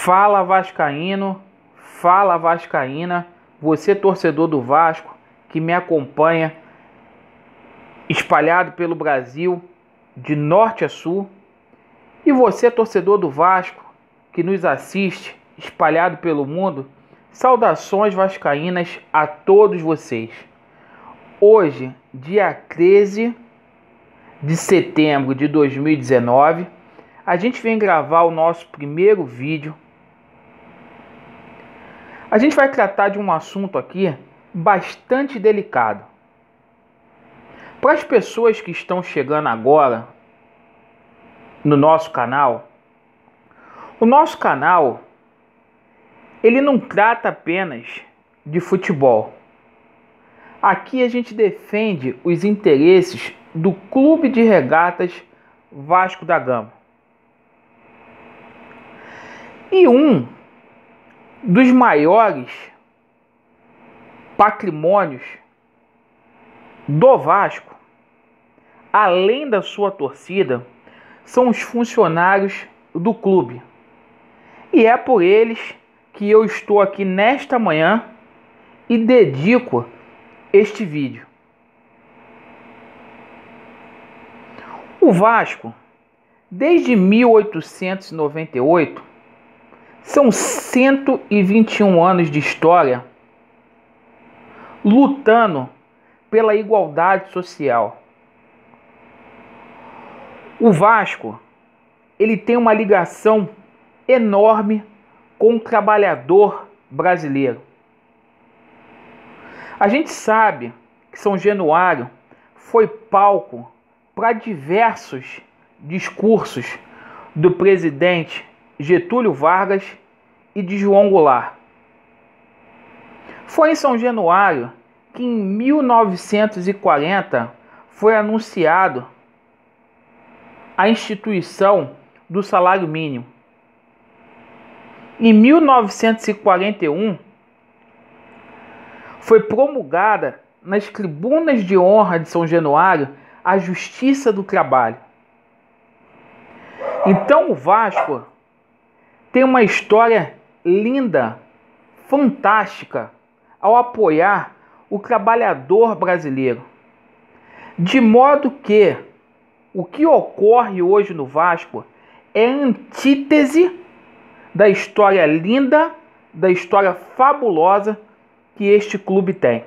Fala vascaíno, fala vascaína, você torcedor do Vasco que me acompanha espalhado pelo Brasil, de norte a sul, e você torcedor do Vasco que nos assiste espalhado pelo mundo, saudações vascaínas a todos vocês. Hoje, dia 13 de setembro de 2019, a gente vem gravar o nosso primeiro vídeo. A gente vai tratar de um assunto aqui bastante delicado. Para as pessoas que estão chegando agora no nosso canal, o nosso canal ele não trata apenas de futebol. Aqui a gente defende os interesses do Clube de Regatas Vasco da Gama. E um dos maiores patrimônios do Vasco, além da sua torcida, são os funcionários do clube. E é por eles que eu estou aqui nesta manhã e dedico este vídeo. O Vasco, desde 1898, são 121 anos de história lutando pela igualdade social. O Vasco, ele tem uma ligação enorme com o trabalhador brasileiro. A gente sabe que São Januário foi palco para diversos discursos do presidente Getúlio Vargas e de João Goulart. Foi em São Januário que em 1940 foi anunciado a instituição do salário mínimo. Em 1941 foi promulgada nas tribunas de honra de São Januário a Justiça do Trabalho. Então o Vasco tem uma história linda, fantástica, ao apoiar o trabalhador brasileiro. De modo que o que ocorre hoje no Vasco é antítese da história linda, da história fabulosa que este clube tem.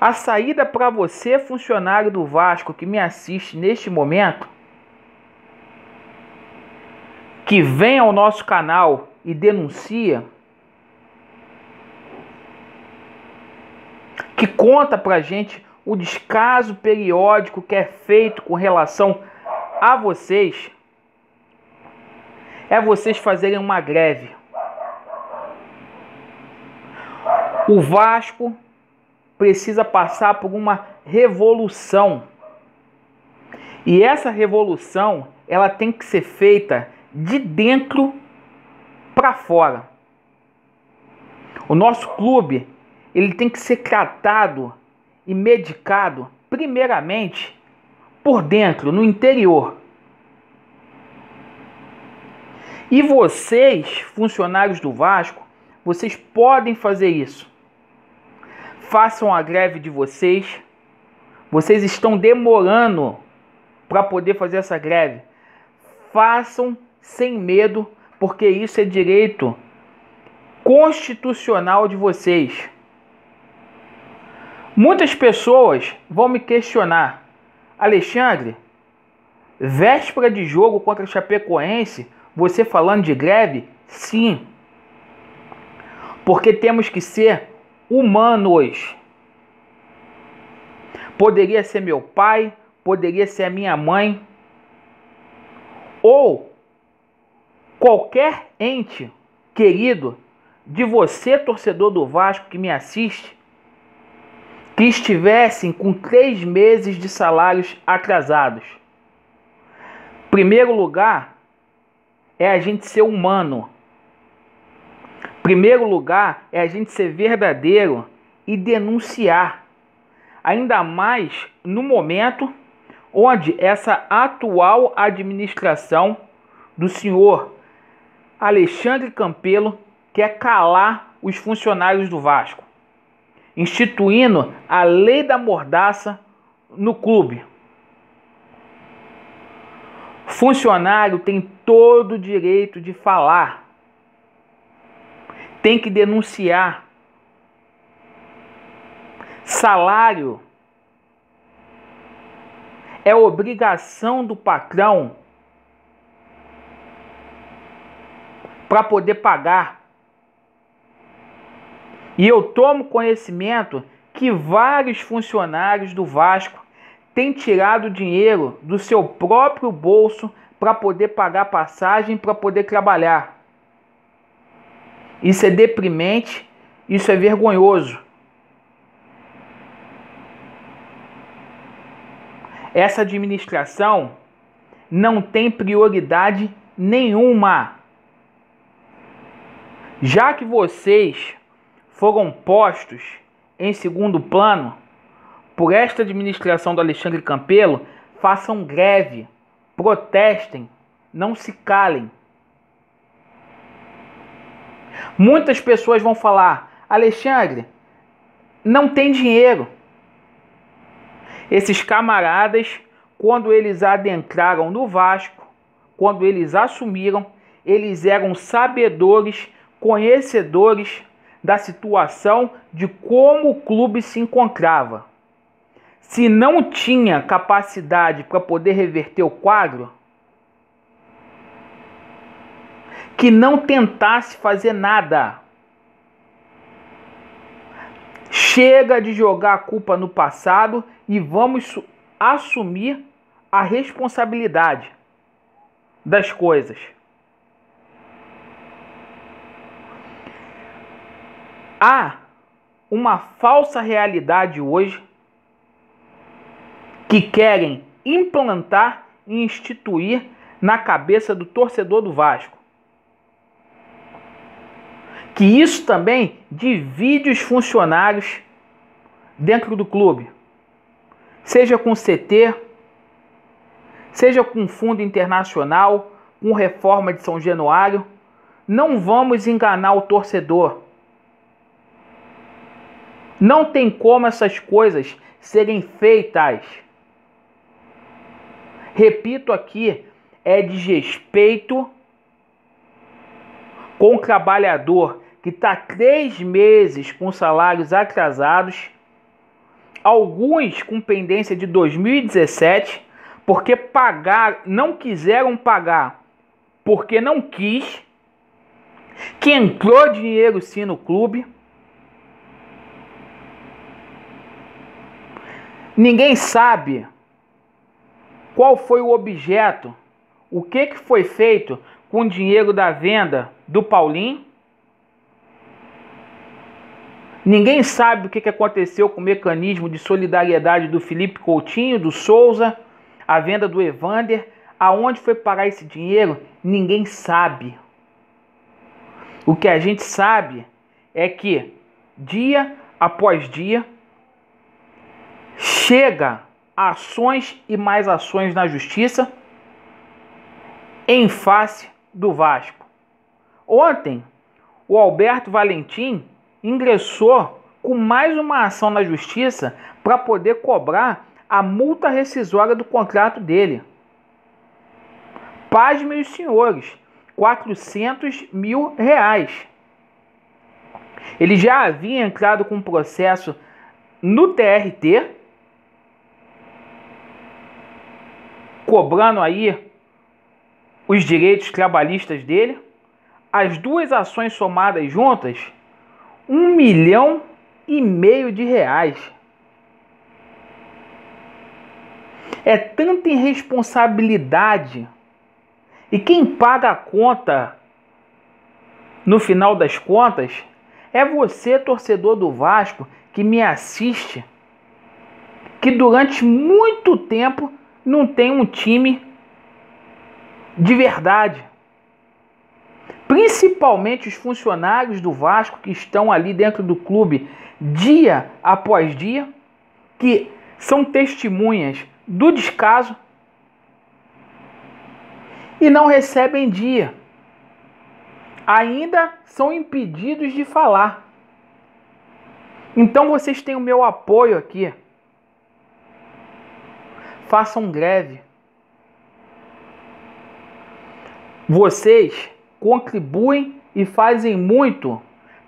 A saída para você, funcionário do Vasco que me assiste neste momento, que vem ao nosso canal e denuncia, que conta pra gente o descaso periódico que é feito com relação a vocês, é vocês fazerem uma greve. O Vasco precisa passar por uma revolução. E essa revolução, ela tem que ser feita de dentro para fora. O nosso clube, ele tem que ser tratado e medicado primeiramente por dentro, no interior. E vocês, funcionários do Vasco, vocês podem fazer isso. Façam a greve de vocês. Vocês estão demorando para poder fazer essa greve. Façam sem medo, porque isso é direito constitucional de vocês. Muitas pessoas vão me questionar: Alexandre, véspera de jogo contra a Chapecoense, você falando de greve? Sim, porque temos que ser humanos. Poderia ser meu pai, poderia ser a minha mãe, ou qualquer ente querido de você, torcedor do Vasco que me assiste, que estivessem com 3 meses de salários atrasados. Primeiro lugar é a gente ser humano. Primeiro lugar é a gente ser verdadeiro e denunciar. Ainda mais no momento onde essa atual administração do senhor Alexandre Campelo quer calar os funcionários do Vasco, instituindo a lei da mordaça no clube. Funcionário tem todo o direito de falar, tem que denunciar. Salário é obrigação do patrão para poder pagar. E eu tomo conhecimento que vários funcionários do Vasco têm tirado dinheiro do seu próprio bolso para poder pagar passagem, para poder trabalhar. Isso é deprimente, isso é vergonhoso. Essa administração não tem prioridade nenhuma. Já que vocês foram postos em segundo plano por esta administração do Alexandre Campelo, façam greve, protestem, não se calem. Muitas pessoas vão falar: Alexandre, não tem dinheiro. Esses camaradas, quando eles adentraram no Vasco, quando eles assumiram, eles eram sabedores, conhecedores da situação de como o clube se encontrava. Se não tinha capacidade para poder reverter o quadro, que não tentasse fazer nada. Chega de jogar a culpa no passado e vamos assumir a responsabilidade das coisas. Há uma falsa realidade hoje que querem implantar e instituir na cabeça do torcedor do Vasco. Que isso também divide os funcionários dentro do clube. Seja com CT, seja com fundo internacional, com reforma de São Januário. Não vamos enganar o torcedor. Não tem como essas coisas serem feitas. Repito aqui, é desrespeito com o trabalhador que está 3 meses com salários atrasados, alguns com pendência de 2017, porque não quiseram pagar, porque não quis, que entrou dinheiro sim no clube. Ninguém sabe qual foi o objeto, o que foi feito com o dinheiro da venda do Paulinho. Ninguém sabe o que aconteceu com o mecanismo de solidariedade do Felipe Coutinho, do Souza, a venda do Evander. Aonde foi parar esse dinheiro? Ninguém sabe. O que a gente sabe é que, dia após dia, chega ações e mais ações na justiça em face do Vasco. Ontem, o Alberto Valentim ingressou com mais uma ação na justiça para poder cobrar a multa rescisória do contrato dele. Pasmem os senhores, R$400 mil. Ele já havia entrado com um processo no TRT, cobrando aí os direitos trabalhistas dele. As duas ações somadas juntas, R$1,5 milhão. É tanta irresponsabilidade. E quem paga a conta, no final das contas, é você, torcedor do Vasco, que me assiste, que durante muito tempo não tem um time de verdade. Principalmente os funcionários do Vasco que estão ali dentro do clube dia após dia, que são testemunhas do descaso e não recebem dia. ainda são impedidos de falar. Então vocês têm o meu apoio aqui. Façam greve. Vocês contribuem e fazem muito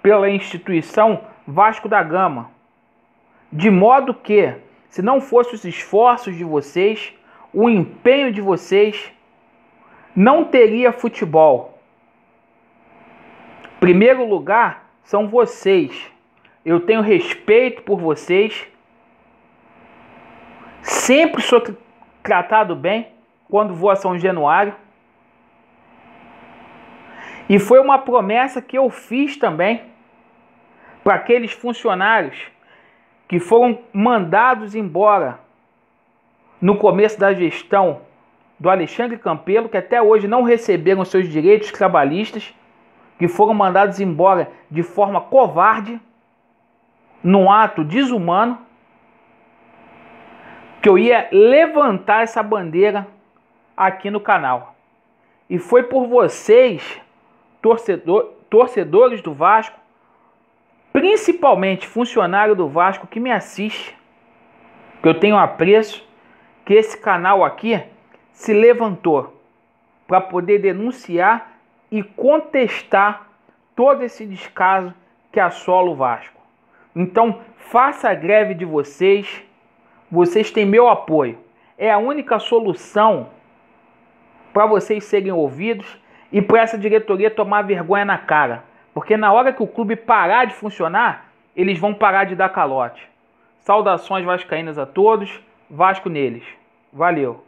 pela instituição Vasco da Gama. De modo que, se não fossem os esforços de vocês, o empenho de vocês, não teria futebol. Primeiro lugar são vocês. Eu tenho respeito por vocês. Sempre sou tratado bem quando vou a São Januário. E foi uma promessa que eu fiz também para aqueles funcionários que foram mandados embora no começo da gestão do Alexandre Campelo, que até hoje não receberam seus direitos trabalhistas, que foram mandados embora de forma covarde, num ato desumano, que eu ia levantar essa bandeira aqui no canal. E foi por vocês, torcedores do Vasco, principalmente funcionário do Vasco que me assiste, que eu tenho apreço, que esse canal aqui se levantou para poder denunciar e contestar todo esse descaso que assola o Vasco. Então, faça a greve de vocês. Vocês têm meu apoio. É a única solução para vocês serem ouvidos e para essa diretoria tomar vergonha na cara. Porque na hora que o clube parar de funcionar, eles vão parar de dar calote. Saudações vascaínas a todos. Vasco neles. Valeu.